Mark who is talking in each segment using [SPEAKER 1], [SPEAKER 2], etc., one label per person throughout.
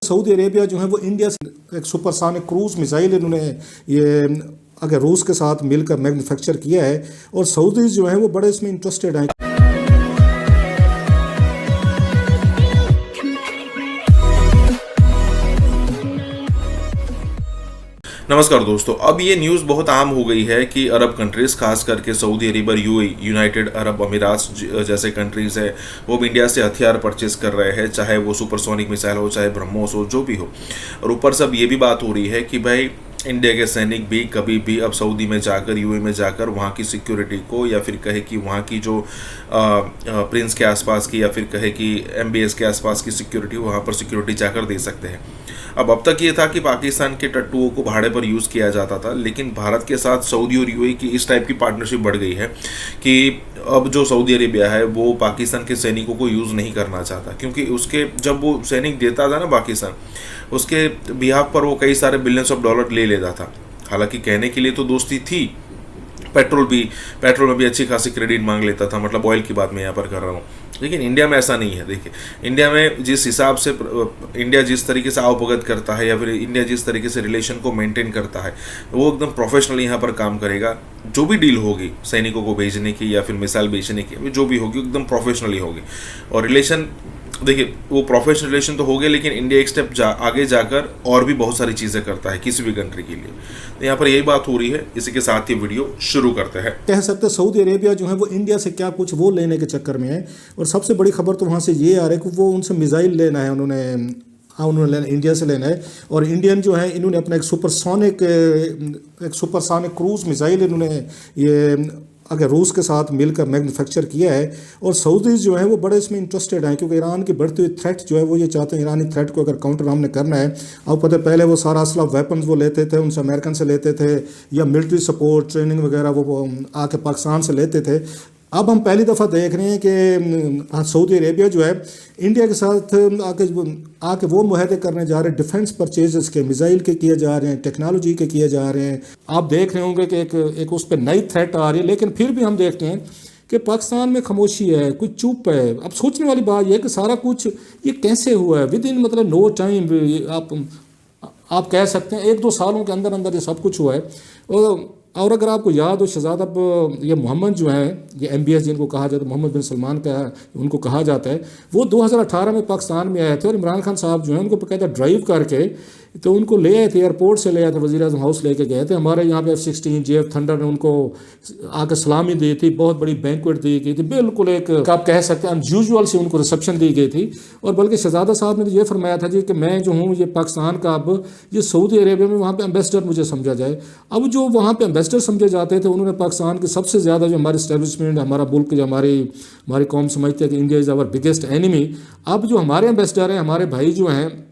[SPEAKER 1] Saudi Arabia जो है वो इंडिया से एक सुपरसोनिक क्रूज मिसाइल इन्होंने ये अगर रूस के साथ मिलकर मैन्युफैक्चर किया है और सऊदीज जो हैं वो बड़े इसमें इंटरेस्टेड हैं।
[SPEAKER 2] नमस्कार दोस्तों, अब ये न्यूज़ बहुत आम हो गई है कि अरब कंट्रीज़ खास करके Saudi Arabia, UAE, United Arab अमीरात जैसे कंट्रीज़ है वो भी इंडिया से हथियार परचेस कर रहे हैं, चाहे वो सुपरसोनिक मिसाइल हो, चाहे ब्रह्मोस हो, जो भी हो। और ऊपर से अब ये भी बात हो रही है कि भाई इंडिया के सैनिक भी कभी भी अब सऊदी में जाकर, यूएई में जाकर वहाँ की सिक्योरिटी को, या फिर कहे कि वहाँ की जो प्रिंस के आसपास की, या फिर कहे कि एमबीएस के आसपास की सिक्योरिटी, वहाँ पर सिक्योरिटी जाकर दे सकते हैं। अब तक ये था कि पाकिस्तान के टट्टुओं को भाड़े पर यूज़ किया जाता था, लेकिन भारत के साथ सऊदी और यूएई की इस टाइप की पार्टनरशिप बढ़ गई है कि अब जो सऊदी अरेबिया है वो पाकिस्तान के सैनिकों को यूज़ नहीं करना चाहता, क्योंकि उसके जब वो सैनिक देता था ना पाकिस्तान, उसके बिहाफ पर वो कई सारे बिलियंस ऑफ डॉलर ले लेता था। हालांकि कहने के लिए तो दोस्ती थी, पेट्रोल में भी अच्छी खासी क्रेडिट मांग लेता था, मतलब ऑयल की बात मैं यहाँ पर कर रहा हूँ। लेकिन इंडिया में ऐसा नहीं है। देखिए, इंडिया में जिस हिसाब से इंडिया जिस तरीके से आवभगत करता है, या फिर इंडिया जिस तरीके से रिलेशन को मेंटेन करता है, वो एकदम प्रोफेशनली यहाँ पर काम करेगा। जो भी डील होगी सैनिकों को भेजने की या फिर मिसाइल बेचने की, जो भी होगी एकदम प्रोफेशनली होगी। और रिलेशन, देखिए, वो प्रोफेशनल रिलेशन तो हो गए, लेकिन इंडिया एक स्टेप आगे जाकर और भी बहुत सारी चीज़ें करता है किसी भी कंट्री के लिए। तो यहाँ पर यही बात हो रही है। इसी के साथ ये वीडियो शुरू करते हैं।
[SPEAKER 1] कह सकते हैं सऊदी अरेबिया जो है वो इंडिया से क्या कुछ वो लेने के चक्कर में है। और सबसे बड़ी खबर तो वहाँ से ये आ रही है कि वो उनसे मिसाइल लेना है, उन्होंने इंडिया से लेना है। और इंडियन जो है इन्होंने अपना एक सुपरसोनिक क्रूज मिसाइल इन्होंने ये अगर रूस के साथ मिलकर मैन्युफैक्चर किया है। और सऊदीज जो है वो बड़े इसमें इंटरेस्टेड हैं, क्योंकि ईरान की बढ़ती हुई थ्रेट जो है वो ये चाहते हैं, ईरानी थ्रेट को अगर काउंटर हमने करना है। अब पता पहले वो सारा असला वेपन्स वो लेते थे, उनसे अमेरिकन से लेते थे, या मिलिट्री सपोर्ट ट्रेनिंग वगैरह वो आके पाकिस्तान से लेते थे। अब हम पहली दफ़ा देख रहे हैं कि सऊदी अरेबिया जो है इंडिया के साथ आके वो मुआहदे करने जा रहे हैं, डिफेंस परचेजेस के, मिसाइल के किए जा रहे हैं, टेक्नोलॉजी के किए जा रहे हैं। आप देख रहे होंगे कि एक उस पर नई थ्रेट आ रही है। लेकिन फिर भी हम देखते हैं कि पाकिस्तान में खामोशी है, कुछ चुप है। अब सोचने वाली बात यह है कि सारा कुछ ये कैसे हुआ है विद इन, मतलब नो टाइम। आप कह सकते हैं 1-2 सालों के अंदर अंदर ये सब कुछ हुआ है। और अगर आपको याद हो, शहजादा ये मोहम्मद जो हैं, ये MBS जिनको कहा जाता है, मोहम्मद बिन सलमान का उनको कहा जाता है, वो 2018 में पाकिस्तान में आए थे। और इमरान खान साहब जो हैं उनको बकायदा ड्राइव करके तो उनको ले आए थे, एयरपोर्ट से ले आए थे, वज़ीर आज़म हाउस लेके गए थे। हमारे यहाँ पे F-16 JF थंडर ने उनको आकर सलामी दी थी, बहुत बड़ी बैंक्वेट दी गई थी, बिल्कुल एक आप कह सकते हैं अनयूजुअल से उनको रिसेप्शन दी गई थी। और बल्कि शहजादा साहब ने तो ये फरमाया था जी कि मैं जो हूँ ये पाकिस्तान का, अब ये सऊदी अरेबिया में वहाँ पर एम्बेसडर मुझे समझा जाए। अब जो वहाँ पर एम्बेसडर समझे जाते थे, उन्होंने पाकिस्तान के सबसे ज़्यादा जो हमारी इस्टेब्लिशमेंट, हमारा मुल्क, जो हमारी कौम समझते हैं कि India is our biggest enemy. अब जो हमारे एम्बेसडर हैं, हमारे भाई जो हैं,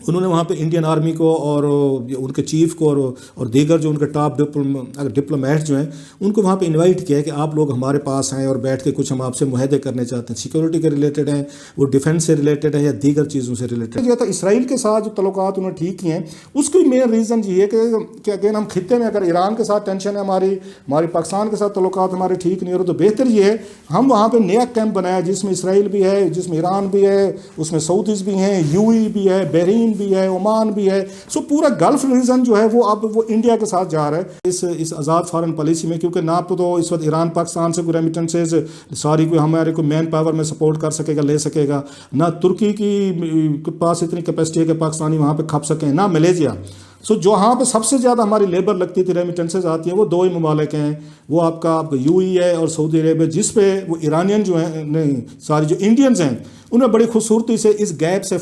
[SPEAKER 1] उन्होंने वहाँ पे इंडियन आर्मी को और उनके चीफ को और दीगर जो उनके टॉप डिप्लोमेट जो हैं उनको वहाँ पे इनवाइट किया है कि आप लोग हमारे पास आएँ और बैठ के कुछ हम आपसे मुआहदे करने चाहते हैं। सिक्योरिटी के रिलेटेड हैं, वो डिफेंस से रिलेटेड है, या दीगर चीज़ों से रिलेटेड है। तो इसराइल के साथ जो तल्लुकात उन्होंने ठीक किए हैं, उसकी मेन रीज़न ये है कि अगेन हम खित्ते में अगर ईरान के साथ टेंशन है, हमारी पाकिस्तान के साथ तल्लुकात हमारे ठीक नहीं हो रहे, तो बेहतर ये है हम वहाँ पर नया कैंप बनाया जिसमें इसराइल भी है, जिसमें ईरान भी है, उसमें सऊदीज भी हैं, यूएई भी है, बहरीन भी है, ओमान भी है। सो पूरा गल्फ रीजन जो है वो अब वो इंडिया के साथ जा रहा है इस आज़ाद फॉरेन पॉलिसी में। क्योंकि ना तो इस वक्त ईरान पाकिस्तान से कोई रेमिटेंसेज कोई हमारे को मैन पावर में सपोर्ट कर सकेगा, ले सकेगा, ना तुर्की की पास इतनी कैपेसिटी है कि पाकिस्तानी वहाँ पे खप सकें, ना मलेशिया। सो जो यहाँ पे सबसे ज़्यादा हमारी लेबर लगती थी, रेमिटेंसेज आती हैं, वो 2 ही ममालिक हैं, वो आपका यूएई है और सऊदी अरेबिया, जिस पे वो ईरानियन जो हैं, नहीं सारी जो इंडियंस हैं, उन्हें बड़ी खूबसूरती से इस गैप से